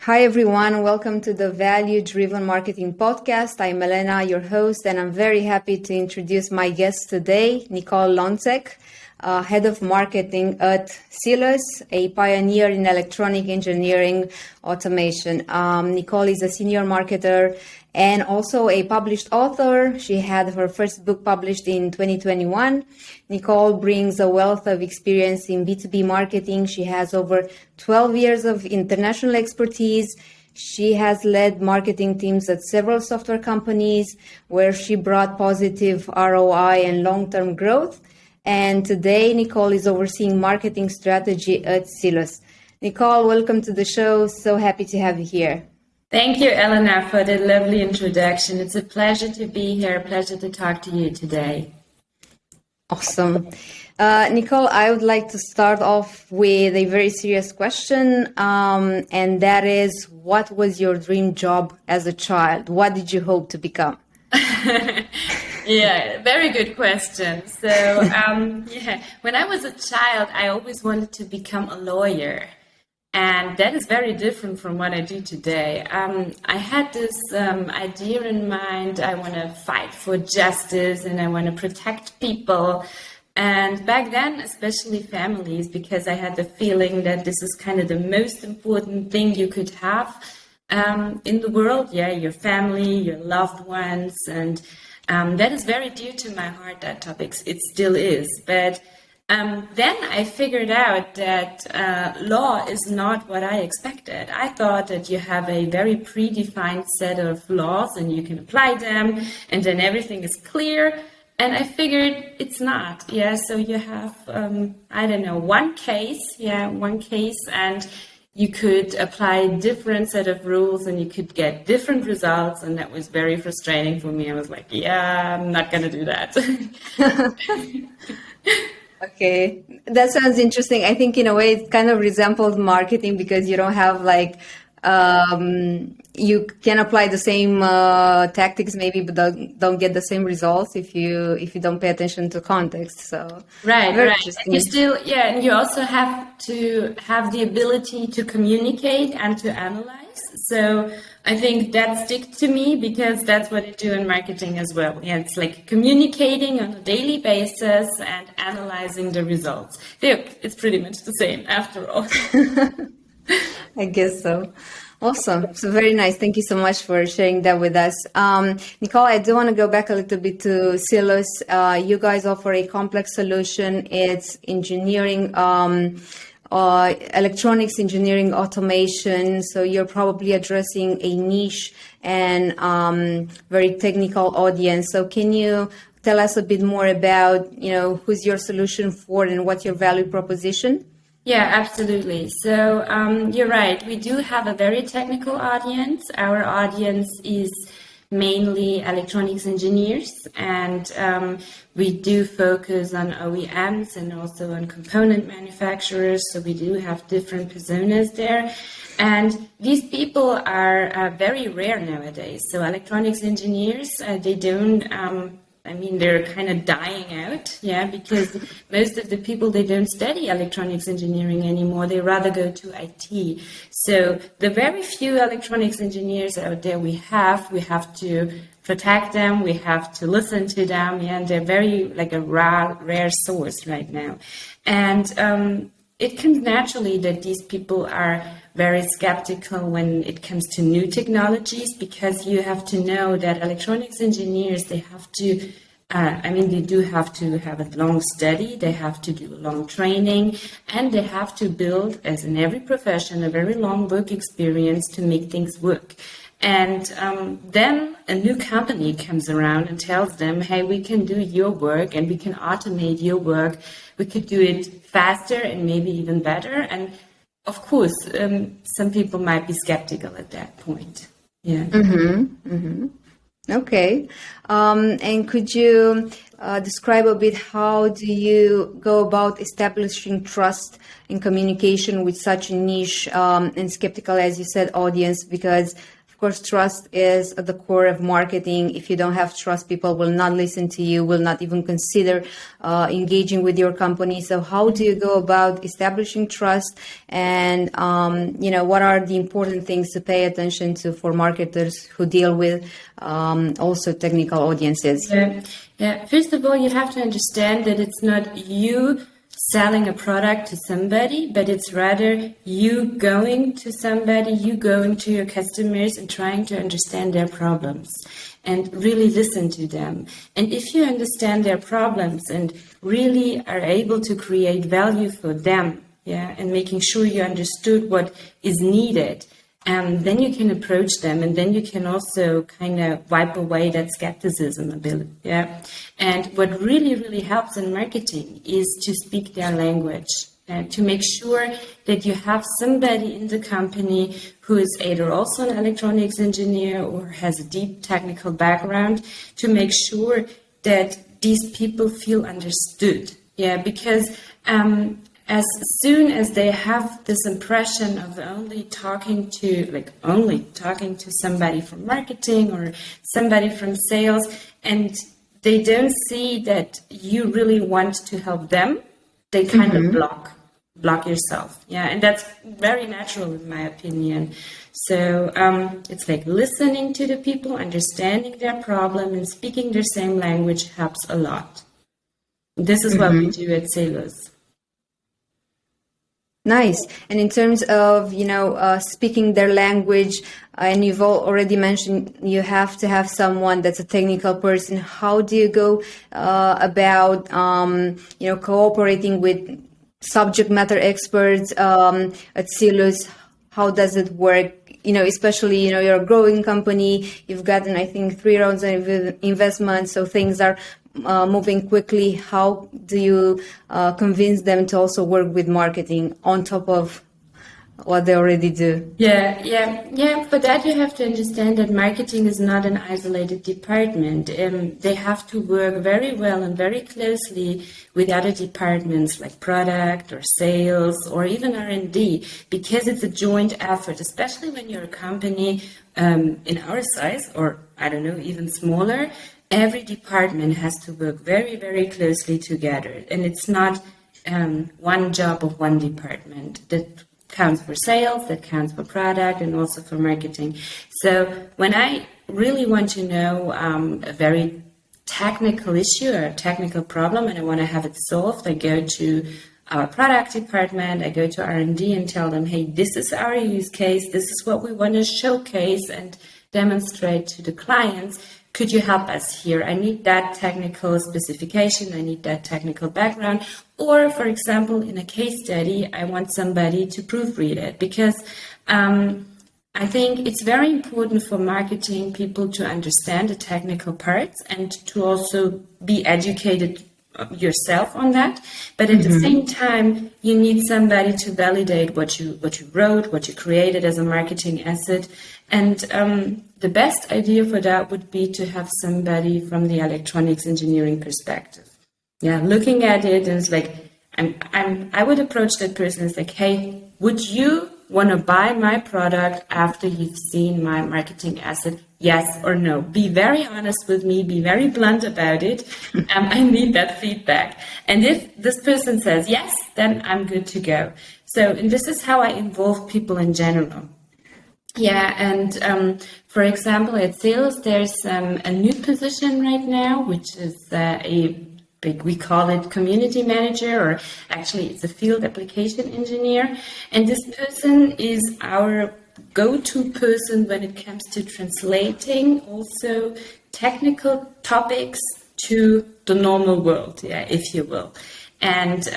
Hi, everyone. Welcome to the Value-Driven Marketing Podcast. I'm Elena, your host, and I'm very happy to introduce my guest today, Nicole Lontzek, Head of Marketing at CELUS, a pioneer in electronic engineering automation. Nicole is a senior marketer and also a published author. She had her first book published in 2021. Nicole brings a wealth of experience in B2B marketing. She has over 12 years of international expertise. She has led marketing teams at several software companies where she brought positive ROI and long-term growth. And today, Nicole is overseeing marketing strategy at CELUS. Nicole, welcome to the show. So happy to have you here. Thank you, Elena, for the lovely introduction. It's a pleasure to be here, a pleasure to talk to you today. Awesome. Nicole, I would like to start off with a very serious question, and that is, what was your dream job as a child? What did you hope to become? Yeah, very good question. So, when I was a child, I always wanted to become a lawyer. And that is very different from what I do today. I had this idea in mind. I want to fight for justice and I want to protect people. And back then, especially families, because I had the feeling that this is kind of the most important thing you could have in the world. Yeah, your family, your loved ones. And that is very dear to my heart, that topic. It still is. But then I figured out that law is not what I expected. I thought that you have a very predefined set of laws and you can apply them and then everything is clear. And I figured it's not. Yeah, so you have, one case, and you could apply different set of rules and you could get different results. And that was very frustrating for me. I was like, yeah, I'm not going to do that. Okay, that sounds interesting. I think in a way it kind of resembles marketing because you don't have you can apply the same tactics maybe, but don't get the same results if you don't pay attention to context. So right. And you still, and you also have to have the ability to communicate and to analyze. So I think that sticks to me because that's what I do in marketing as well. Yeah, it's like communicating on a daily basis and analyzing the results. It's pretty much the same after all. I guess so. Awesome. So very nice. Thank you so much for sharing that with us. Nicole, I do want to go back a little bit to CELUS. You guys offer a complex solution. It's engineering, electronics engineering automation. So you're probably addressing a niche and very technical audience. So can you tell us a bit more about, who's your solution for and what's your value proposition? Yeah, absolutely. So you're right. We do have a very technical audience. Our audience is mainly electronics engineers, and we do focus on OEMs and also on component manufacturers. So we do have different personas there. And these people are very rare nowadays. So electronics engineers, they don't... they're kind of dying out, because most of the people, they don't study electronics engineering anymore. They rather go to IT. So the very few electronics engineers out there we have to protect them. We have to listen to them. And they're very like a rare source right now. And it comes naturally that these people are very skeptical when it comes to new technologies, because you have to know that electronics engineers, they have to, they do have to have a long study, they have to do a long training, and they have to build, as in every profession, a very long work experience to make things work. And then a new company comes around and tells them, hey, we can do your work and we can automate your work. We could do it faster and maybe even better. And of course, some people might be skeptical at that point. Yeah. Okay. And could you describe a bit how do you go about establishing trust in communication with such a niche and skeptical, as you said, audience? Because, of course, trust is at the core of marketing. If you don't have trust, people will not listen to you, will not even consider engaging with your company. So how do you go about establishing trust? And, what are the important things to pay attention to for marketers who deal with also technical audiences? Yeah. First of all, you have to understand that it's not you selling a product to somebody, but it's rather you going to somebody, you going to your customers and trying to understand their problems and really listen to them. And if you understand their problems and really are able to create value for them, and making sure you understood what is needed, then you can approach them, and then you can also kind of wipe away that skepticism a bit. And what really, really helps in marketing is to speak their language, to make sure that you have somebody in the company who is either also an electronics engineer or has a deep technical background, to make sure that these people feel understood. Because as soon as they have this impression of only talking to somebody from marketing or somebody from sales, and they don't see that you really want to help them, they kind of block yourself. And that's very natural in my opinion. So it's like listening to the people, understanding their problem, and speaking their same language helps a lot. This is what we do at CELUS. Nice. And in terms of, speaking their language, and you've already mentioned you have to have someone that's a technical person. How do you go about, cooperating with subject matter experts at CELUS? How does it work? Especially, you're a growing company. You've gotten, I think, 3 rounds of investment, so things are moving quickly. How do you convince them to also work with marketing on top of what they already do? Yeah. For that, you have to understand that marketing is not an isolated department. They have to work very well and very closely with other departments like product or sales or even R&D, because it's a joint effort, especially when you're a company in our size, or I don't know, even smaller. Every department has to work very, very closely together. And it's not one job of one department. That counts for sales, that counts for product, and also for marketing. So when I really want to know a very technical issue or a technical problem and I want to have it solved, I go to our product department, I go to R&D and tell them, hey, this is our use case, this is what we want to showcase and demonstrate to the clients. Could you help us here? I need that technical specification. I need that technical background. Or, for example, in a case study, I want somebody to proofread it, because I think it's very important for marketing people to understand the technical parts and to also be educated yourself on that. But at the same time, you need somebody to validate what you wrote, what you created as a marketing asset. And the best idea for that would be to have somebody from the electronics engineering perspective. Looking at it, and it's like, I would approach that person as like, hey, would you want to buy my product after you've seen my marketing asset? Yes or no? Be very honest with me, be very blunt about it. I need that feedback. And if this person says yes, then I'm good to go. So, and this is how I involve people in general. And for example, at CELUS, there's a new position right now, which is we call it community manager, or actually it's a field application engineer. And this person is our go-to person when it comes to translating also technical topics to the normal world, if you will. And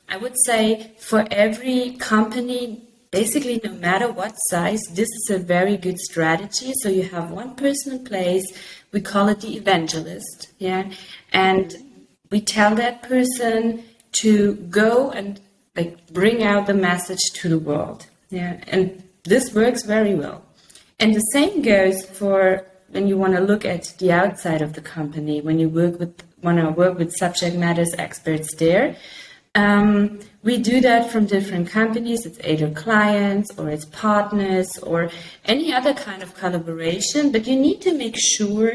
I would say for every company, basically, no matter what size, this is a very good strategy. So you have one person in place. We call it the evangelist. And we tell that person to go and bring out the message to the world. And this works very well. And the same goes for when you want to look at the outside of the company, when you want to work with subject matters experts there. we do that from different companies. It's either clients or it's partners or any other kind of collaboration, but you need to make sure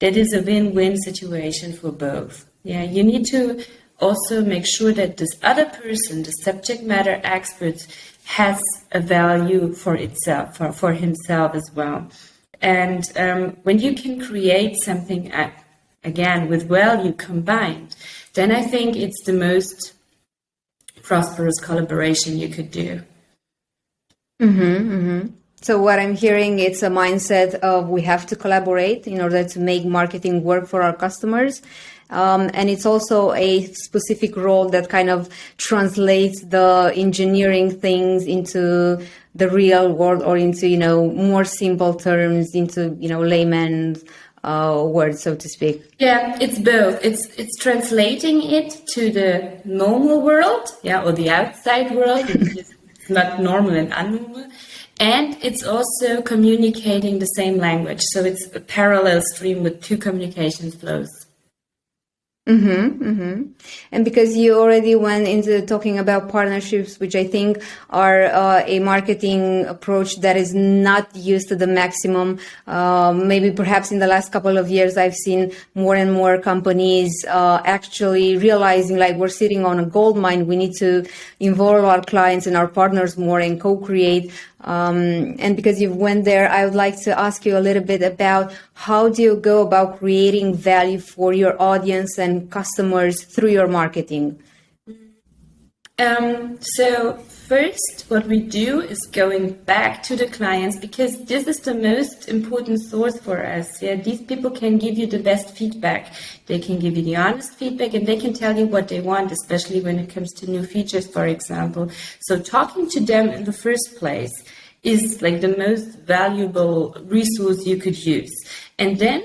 that it's a win-win situation for both. Yeah, you need to also make sure that this other person, the subject matter expert, has a value for itself, for himself as well. And when you can create something, again, with value combined, then I think it's the most prosperous collaboration you could do. So what I'm hearing, it's a mindset of we have to collaborate in order to make marketing work for our customers. And it's also a specific role that kind of translates the engineering things into the real world or into, more simple terms, into, layman's words, so to speak. Yeah, it's both. It's translating it to the normal world, or the outside world. It's not normal and unnormal. And it's also communicating the same language. So it's a parallel stream with two communication flows. And because you already went into talking about partnerships, which I think are a marketing approach that is not used to the maximum. Maybe perhaps in the last couple of years, I've seen more and more companies actually realizing like we're sitting on a gold mine. We need to involve our clients and our partners more and co-create. And because you went there, I would like to ask you a little bit about how do you go about creating value for your audience and customers through your marketing? So first, what we do is going back to the clients, because this is the most important source for us. Yeah, these people can give you the best feedback. They can give you the honest feedback, and they can tell you what they want, especially when it comes to new features, for example. So talking to them in the first place is like the most valuable resource you could use. And then,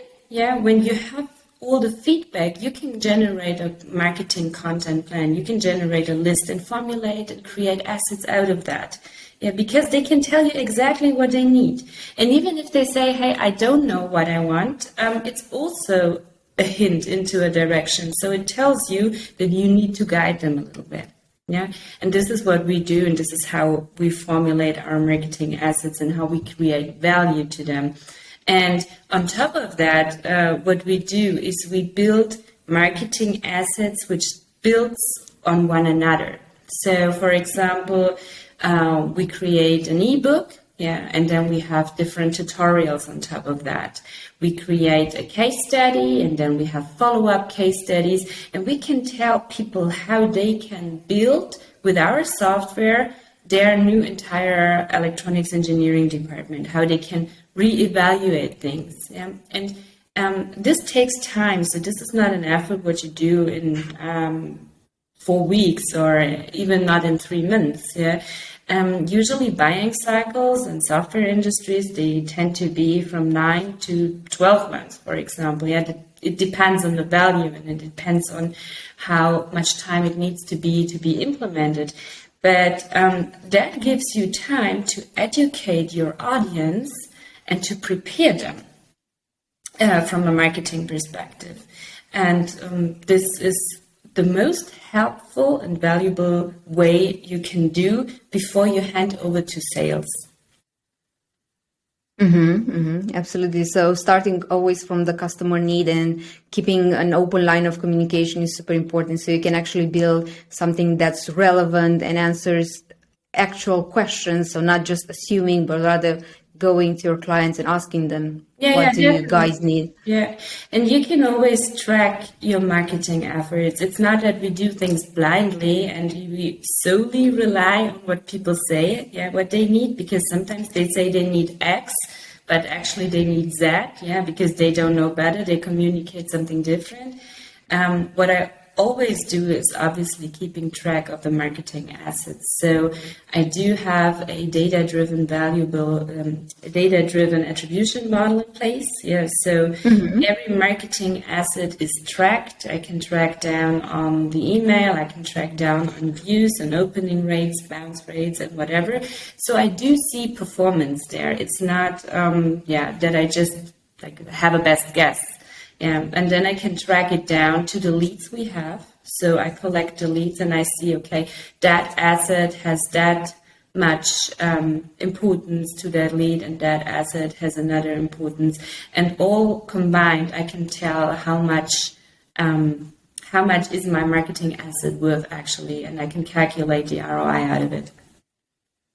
when you have all the feedback, you can generate a marketing content plan. You can generate a list and formulate and create assets out of that. Yeah, because they can tell you exactly what they need. And even if they say, hey, I don't know what I want, it's also a hint into a direction. So it tells you that you need to guide them a little bit. Yeah, and this is what we do, and this is how we formulate our marketing assets and how we create value to them. And on top of that, what we do is we build marketing assets which builds on one another. So, for example, we create an ebook, and then we have different tutorials on top of that. We create a case study, and then we have follow-up case studies, and we can tell people how they can build with our software their new entire electronics engineering department, how they can reevaluate things. And this takes time, so this is not an effort what you do in 4 weeks or even not in 3 months. Usually buying cycles in software industries, they tend to be from 9 to 12 months, for example. It depends on the value, and it depends on how much time it needs to be implemented. But that gives you time to educate your audience and to prepare them from a marketing perspective. And this is the most helpful and valuable way you can do before you hand over to sales. Absolutely. So starting always from the customer need and keeping an open line of communication is super important. So you can actually build something that's relevant and answers actual questions. So not just assuming, but rather going to your clients and asking them, what do you guys need? Yeah, and you can always track your marketing efforts. It's not that we do things blindly and we solely rely on what people say, what they need, because sometimes they say they need X, but actually they need Z, because they don't know better. They communicate something different. What I always do is obviously keeping track of the marketing assets. So I do have a data-driven attribution model in place. So every marketing asset is tracked. I can track down on the email. I can track down on views and opening rates, bounce rates, and whatever. So I do see performance there. It's not that I just have a best guess. And then I can track it down to the leads we have. So I collect the leads and I see, okay, that asset has that much importance to that lead, and that asset has another importance, and all combined, I can tell how much is my marketing asset worth actually, and I can calculate the ROI out of it.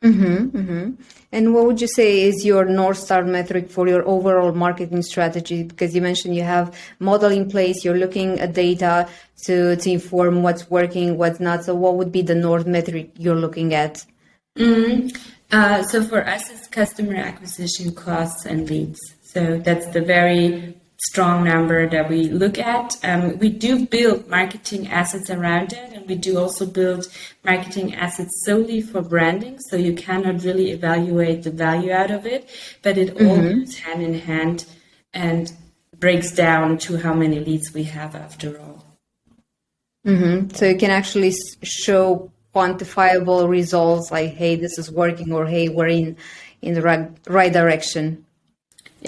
And what would you say is your North Star metric for your overall marketing strategy? Because you mentioned you have model in place, you're looking at data to inform what's working, what's not. So what would be the North metric you're looking at? So for us, it's customer acquisition costs and leads. So that's the very strong number that we look at. We do build marketing assets around it, and we do also build marketing assets solely for branding. So you cannot really evaluate the value out of it, but it all goes hand in hand and breaks down to how many leads we have after all. So you can actually show quantifiable results like, hey, this is working, or hey, we're in the right direction.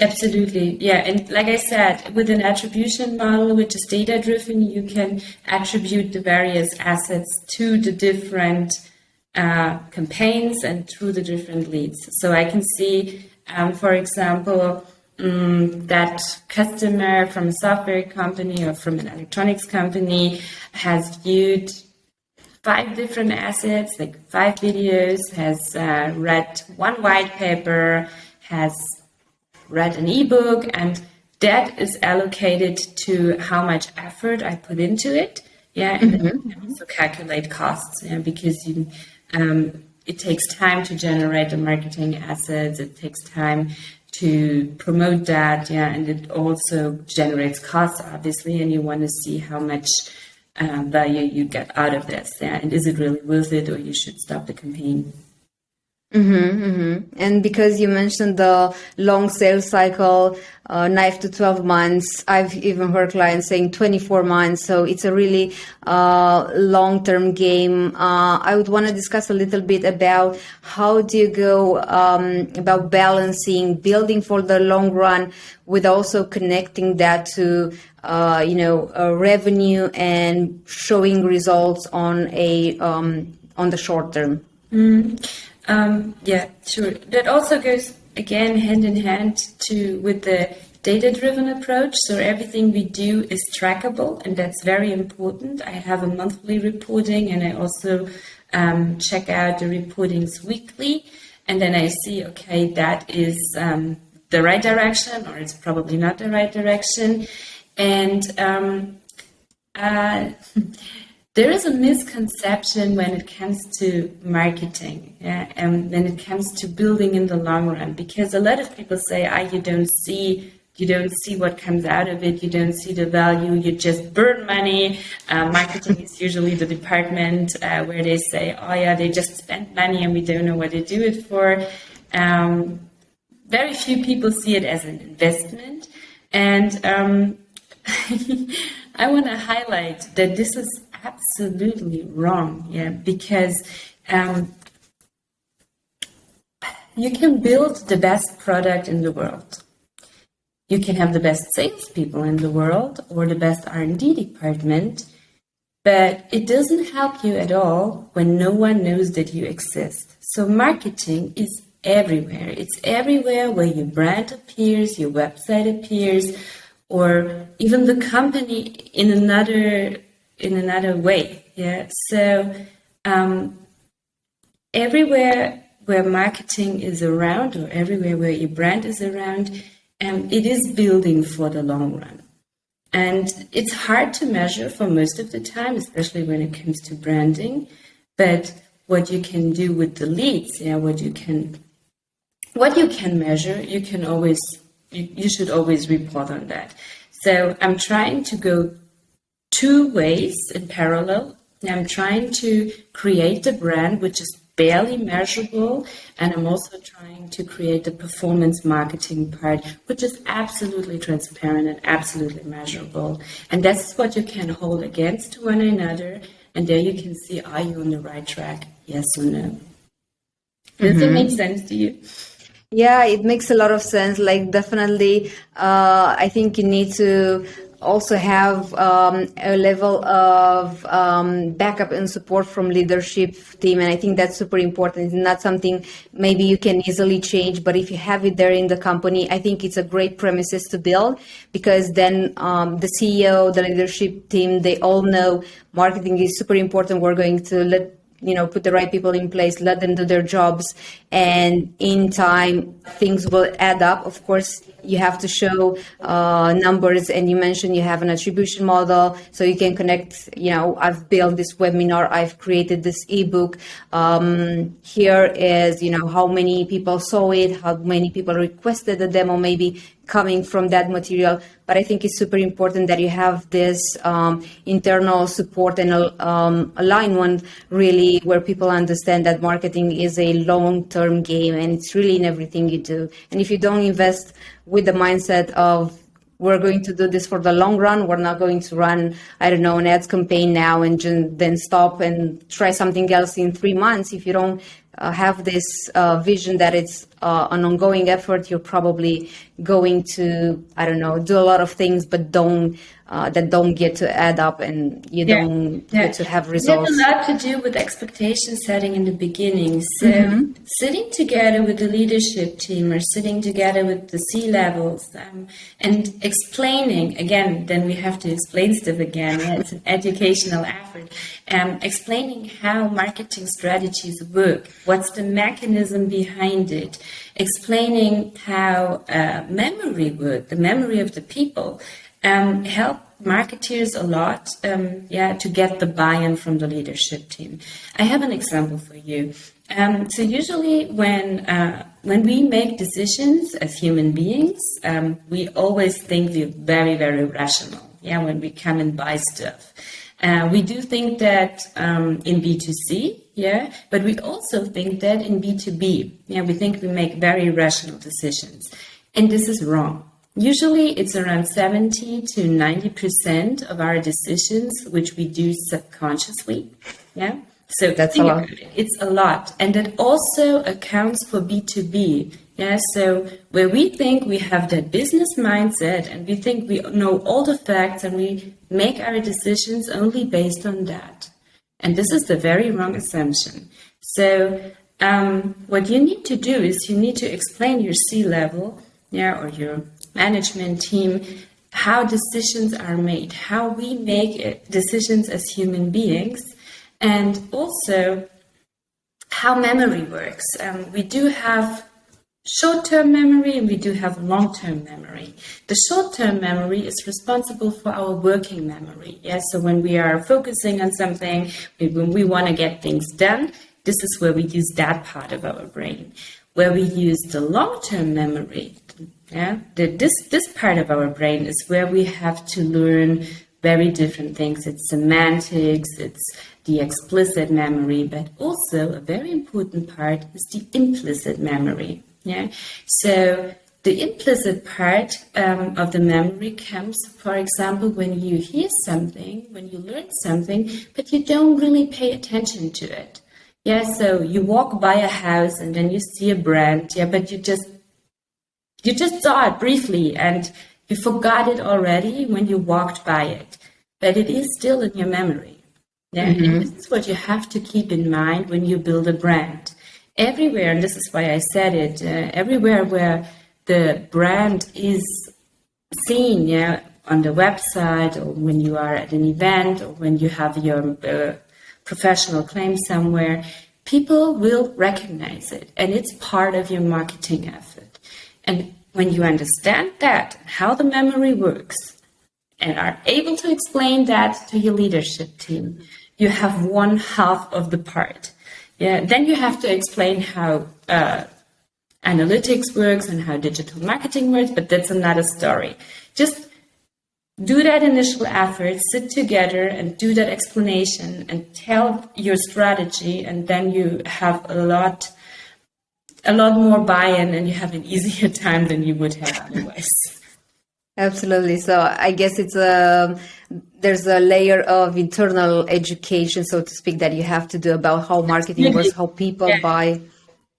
Absolutely. Yeah. And like I said, with an attribution model, which is data driven, you can attribute the various assets to the different campaigns and through the different leads. So I can see, for example, that customer from a software company or from an electronics company has viewed 5 different assets, like 5 videos, has read 1 white paper, has read an ebook, and that is allocated to how much effort I put into it. Yeah, and then you can also calculate costs, because it takes time to generate the marketing assets. It takes time to promote that, and it also generates costs, obviously, and you want to see how much value you get out of this, and is it really worth it, or you should stop the campaign. And because you mentioned the long sales cycle, 9 to 12 months, I've even heard clients saying 24 months. So it's a really long-term game. I would want to discuss a little bit about how do you go about balancing building for the long run with also connecting that to revenue and showing results on the short term. Yeah, sure. That also goes again hand in hand with the data-driven approach. So everything we do is trackable, and that's very important. I have a monthly reporting, and I also check out the reportings weekly, and then I see, okay, that is the right direction, or it's probably not the right direction. And there is a misconception when it comes to marketing, and when it comes to building in the long run, because a lot of people say, you don't see what comes out of it, you don't see the value, you just burn money. Marketing is usually the department where they say, they just spend money and we don't know what to do it for. Very few people see it as an investment, and I want to highlight that this is absolutely wrong, because you can build the best product in the world. You can have the best salespeople in the world or the best R&D department, but it doesn't help you at all when no one knows that you exist. So marketing is everywhere. It's everywhere where your brand appears, your website appears, or even the company in another way. So everywhere where marketing is around, or everywhere where your brand is around, it is building for the long run. And it's hard to measure for most of the time, especially when it comes to branding. But what you can do with the leads, what you can measure, you should always report on that. So I'm trying to go 2 ways in parallel. I'm trying to create a brand which is barely measurable, and I'm also trying to create the performance marketing part, which is absolutely transparent and absolutely measurable. And that's what you can hold against one another, and there you can see, are you on the right track, yes or no? Does it make sense to you? Yeah, it makes a lot of sense. Like, definitely, I think you need to also have a level of backup and support from leadership team. And I think that's super important. It's not something maybe you can easily change, but if you have it there in the company, I think it's a great premises to build, because then the CEO, the leadership team, they all know marketing is super important. We're going to put the right people in place, let them do their jobs, and in time things will add up. Of course, you have to show numbers, and you mentioned you have an attribution model, so you can connect. I've built this webinar, I've created this ebook. Here is how many people saw it, how many people requested the demo, maybe coming from that material. But I think it's super important that you have this internal support and alignment, really, where people understand that marketing is a long-term game, and it's really in everything you do. And if you don't invest with the mindset of, we're going to do this for the long run, we're not going to run, an ads campaign now and then stop and try something else in 3 months. If you don't have this vision that it's an ongoing effort, you're probably going to, do a lot of things, but that don't get to add up, and you don't get to have results. It has a lot to do with expectation setting in the beginning. So sitting together with the leadership team, or sitting together with the C-levels, and explaining, again, then we have to explain stuff again. It's an educational effort. Explaining how marketing strategies work, what's the mechanism behind it, explaining how memory works, the memory of the people, help marketers a lot, to get the buy-in from the leadership team. I have an example for you. So usually when we make decisions as human beings, we always think we're very, very rational. When we come and buy stuff. We do think that in B2C, but we also think that in B2B. We think we make very rational decisions. And this is wrong. Usually it's around 70 to 90% of our decisions, which we do subconsciously. So that's a lot. It's a lot. And that also accounts for B2B. So where we think we have that business mindset, and we think we know all the facts, and we make our decisions only based on that. And this is the very wrong assumption. So what you need to do is you need to explain your C-level, or your management team, how decisions are made, how we make decisions as human beings, and also how memory works. We do have short-term memory, and we do have long-term memory. The short-term memory is responsible for our working memory. So when we are focusing on something, when we want to get things done, this is where we use that part of our brain. Where we use the long-term memory, this part of our brain is where we have to learn very different things. It's semantics, it's the explicit memory, but also a very important part is the implicit memory. So the implicit part of the memory comes, for example, when you hear something, when you learn something, but you don't really pay attention to it. So you walk by a house and then you see a brand, but you just saw it briefly and you forgot it already when you walked by it, but it is still in your memory. And this is what you have to keep in mind when you build a brand. Everywhere, and this is why I said it, everywhere where the brand is seen, on the website, or when you are at an event, or when you have your professional claim somewhere, people will recognize it, and it's part of your marketing effort. And when you understand that, how the memory works, and are able to explain that to your leadership team, you have one half of the part. Then you have to explain how analytics works and how digital marketing works, but that's another story. Just do that initial effort, sit together and do that explanation and tell your strategy, and then you have a lot more buy-in, and you have an easier time than you would have otherwise. Absolutely. So I guess there's a layer of internal education, so to speak, that you have to do about how marketing works, how people buy.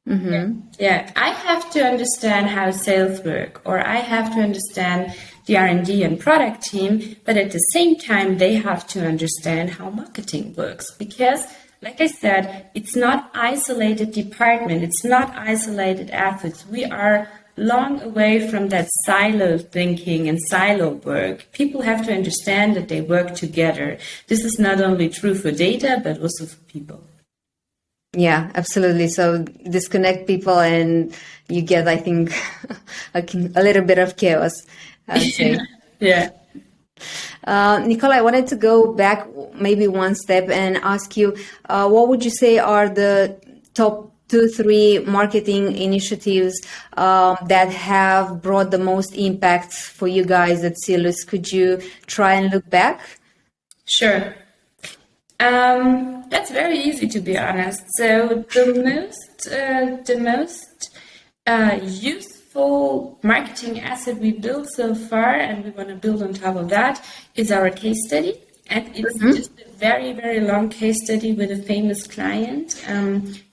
Yeah, I have to understand how sales work, or I have to understand the R&D and product team, but at the same time, they have to understand how marketing works. Because, like I said, it's not isolated department, it's not isolated efforts. We are long away from that silo thinking and silo work. People have to understand that they work together. This is not only true for data, but also for people. Yeah, absolutely. So disconnect people and you get, I think, a little bit of chaos, I would say. Yeah. Nicole, I wanted to go back maybe one step and ask you, what would you say are the top 2-3 marketing initiatives that have brought the most impact for you guys at CELUS? Could you try and look back? Sure. That's very easy, to be honest. So the most useful marketing asset we built so far, and we want to build on top of that, is our case study. And it's just a very, very long case study with a famous client.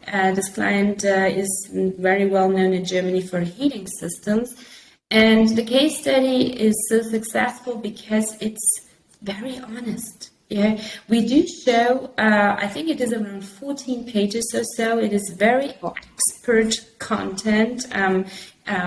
This client is very well known in Germany for heating systems. And the case study is so successful because it's very honest. Yeah, we do show, I think it is around 14 pages or so. It is very expert content.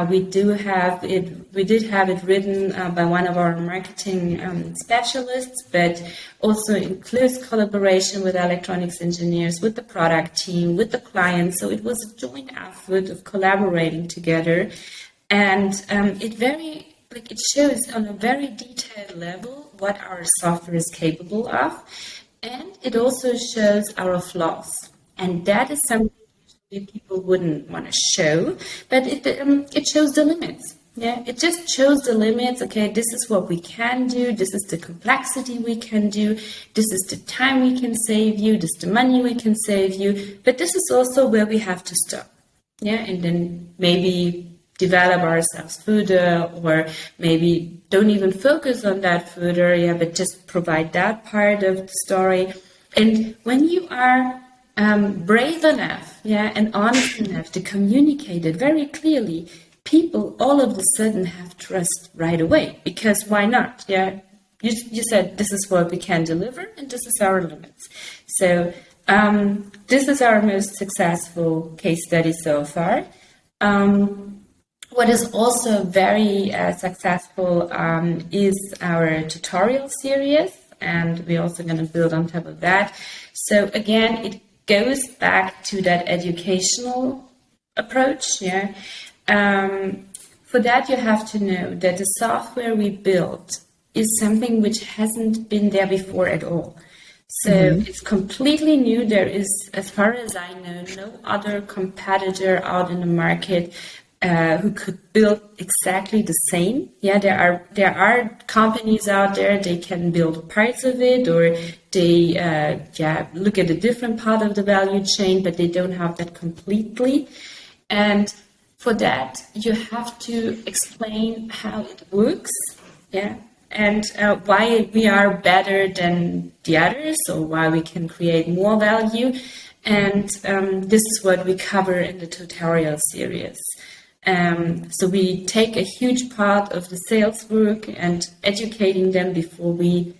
We did have it written by one of our marketing specialists, but also in close collaboration with electronics engineers, with the product team, with the client. So it was a joint effort of collaborating together. And it shows on a very detailed level what our software is capable of, and it also shows our flaws. And that is something people wouldn't want to show, but it shows the limits. Yeah, it just shows the limits. Okay, this is what we can do. This is the complexity we can do. This is the time we can save you. This is the money we can save you. But this is also where we have to stop. Yeah, and then maybe develop ourselves further, or maybe don't even focus on that further, but just provide that part of the story. And when you are brave enough, and honest enough to communicate it very clearly, people all of a sudden have trust right away. Because why not? Yeah, you said this is what we can deliver, and this is our limits. So this is our most successful case study so far. What is also very successful is our tutorial series, and we're also going to build on top of that. So again, it goes back to that educational approach. Yeah. For that, you have to know that the software we built is something which hasn't been there before at all. So it's completely new. There is, as far as I know, no other competitor out in the market who could build exactly the same. Yeah, there are companies out there, they can build parts of it, or they look at a different part of the value chain, but they don't have that completely. And for that, you have to explain how it works, and why we are better than the others, or why we can create more value. And this is what we cover in the tutorial series. So we take a huge part of the sales work and educating them before we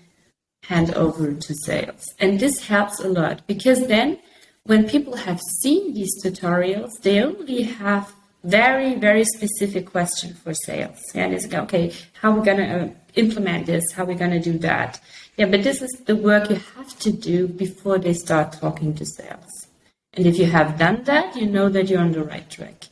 hand over to sales. And this helps a lot, because then when people have seen these tutorials, they only have very, very specific questions for sales. And it's like, okay, how are we going to implement this? How are we going to do that? Yeah, but this is the work you have to do before they start talking to sales. And if you have done that, you know that you're on the right track.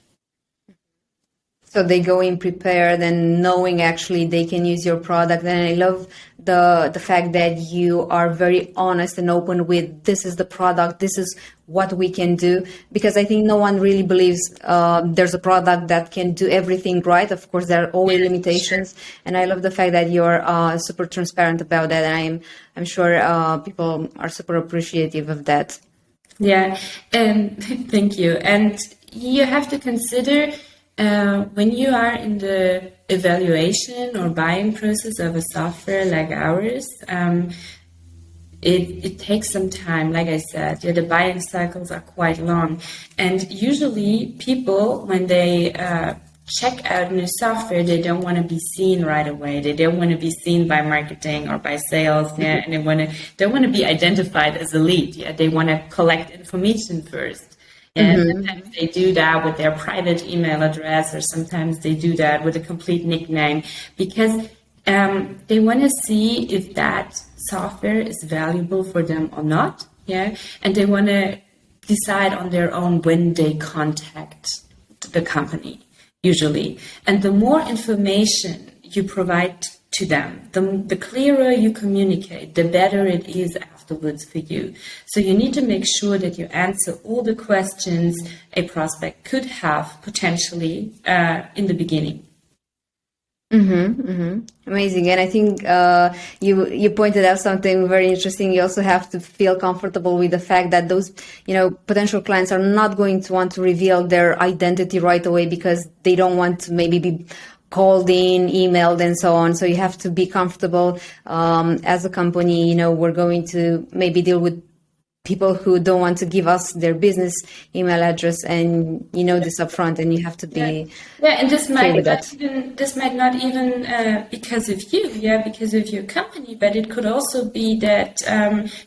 So they go in prepared and knowing actually they can use your product. And I love the fact that you are very honest and open with, this is the product, this is what we can do. Because I think no one really believes there's a product that can do everything right. Of course, there are always limitations. And I love the fact that you're super transparent about that. And I'm sure people are super appreciative of that. Yeah, and thank you. And you have to consider when you are in the evaluation or buying process of a software like ours, it takes some time. Like I said, the buying cycles are quite long. And usually people, when they check out new software, they don't want to be seen right away. They don't want to be seen by marketing or by sales, and they don't want to be identified as a lead. They want to collect information first. And sometimes they do that with their private email address, or sometimes they do that with a complete nickname, because they want to see if that software is valuable for them or not. And they want to decide on their own when they contact the company, usually. And the more information you provide to them, the clearer you communicate, the better it is afterwards for you. So you need to make sure that you answer all the questions a prospect could have potentially in the beginning. Amazing. And I think you pointed out something very interesting. You also have to feel comfortable with the fact that those, potential clients are not going to want to reveal their identity right away because they don't want to maybe be called in, emailed, and so on. So you have to be comfortable as a company. We're going to maybe deal with people who don't want to give us their business email address, and this upfront, and you have to be and this might not even because of you, because of your company, but it could also be that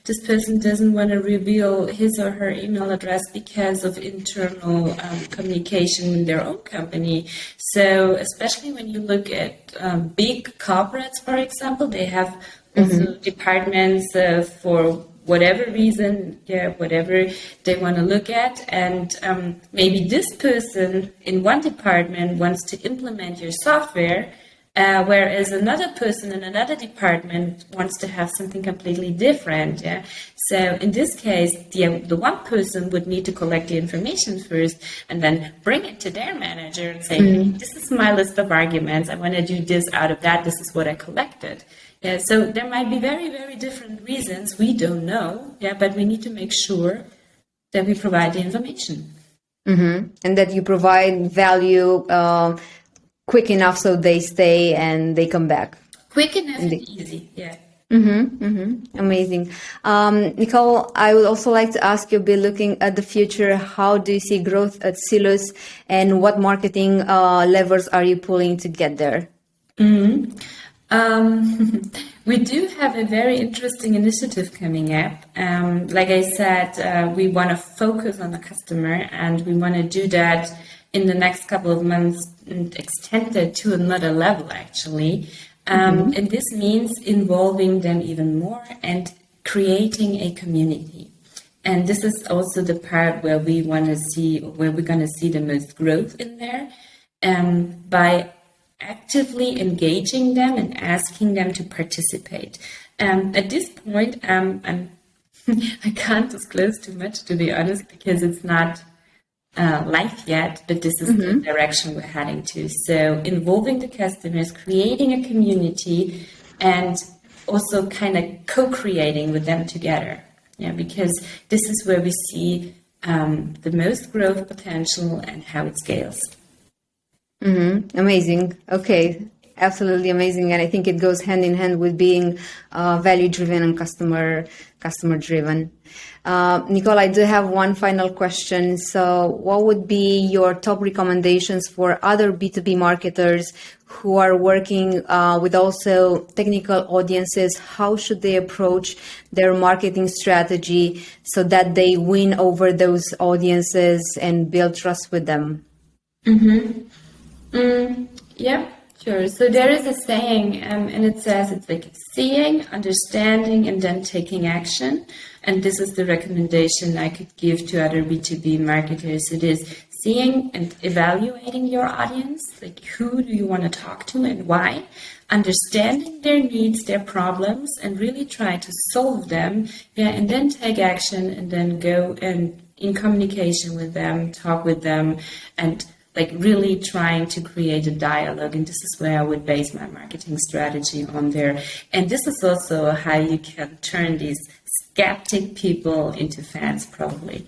this person doesn't want to reveal his or her email address because of internal communication in their own company. So especially when you look at big corporates, for example, they have also departments for whatever reason, whatever they want to look at. And maybe this person in one department wants to implement your software, whereas another person in another department wants to have something completely different. So in this case, the one person would need to collect the information first and then bring it to their manager and say, hey, this is my list of arguments. I want to do this out of that. This is what I collected. So there might be very, very different reasons. We don't know, but we need to make sure that we provide the information. And that you provide value quick enough so they stay and they come back. Quick enough and easy, Amazing. Nicole, I would also like to ask you, be looking at the future, how do you see growth at CELUS, and what marketing levers are you pulling to get there? We do have a very interesting initiative coming up. Like I said, we want to focus on the customer, and we want to do that in the next couple of months and extend it to another level, actually. And this means involving them even more and creating a community. And this is also the part where we're going to see the most growth in there, by actively engaging them and asking them to participate. At this point, I can't disclose too much, to be honest, because it's not live yet, but this is the direction we're heading to. So involving the customers, creating a community, and also kind of co-creating with them together. Because this is where we see the most growth potential and how it scales. Amazing. Okay. Absolutely amazing. And I think it goes hand in hand with being value driven and customer driven. Nicole, I do have one final question. So what would be your top recommendations for other B2B marketers who are working with also technical audiences? How should they approach their marketing strategy so that they win over those audiences and build trust with them? Sure. So there is a saying, and it says it's like seeing, understanding, and then taking action. And this is the recommendation I could give to other B2B marketers. It is seeing and evaluating your audience, like who do you want to talk to and why, understanding their needs, their problems, and really try to solve them, and then take action, and then go and in communication with them, talk with them, and like really trying to create a dialogue. And this is where I would base my marketing strategy on there. And this is also how you can turn these skeptic people into fans, probably.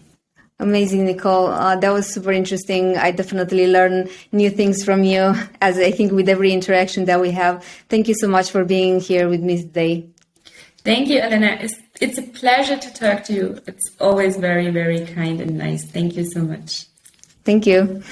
Amazing, Nicole. That was super interesting. I definitely learn new things from you, as I think with every interaction that we have. Thank you so much for being here with me today. Thank you, Elena. It's a pleasure to talk to you. It's always very, very kind and nice. Thank you so much. Thank you.